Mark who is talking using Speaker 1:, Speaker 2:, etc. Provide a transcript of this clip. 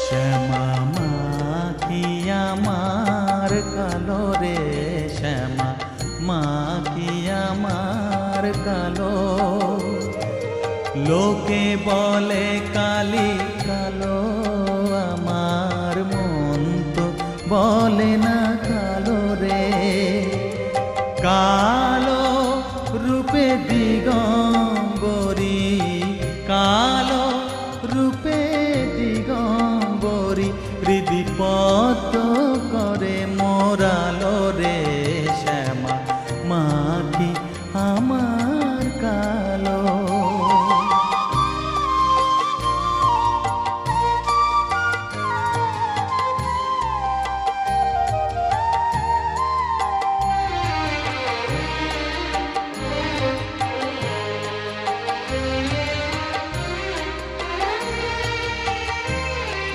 Speaker 1: শ্যামা মা কি আমার কালো রে, শ্যামা মা কি আমার কালো। লোকে বলে কালি কালো, আমার মন তো বলে না কালো রে। কালো রূপে দিগম্বরী, কালো রূপে দিগম্বরী, হৃদি পদ্ম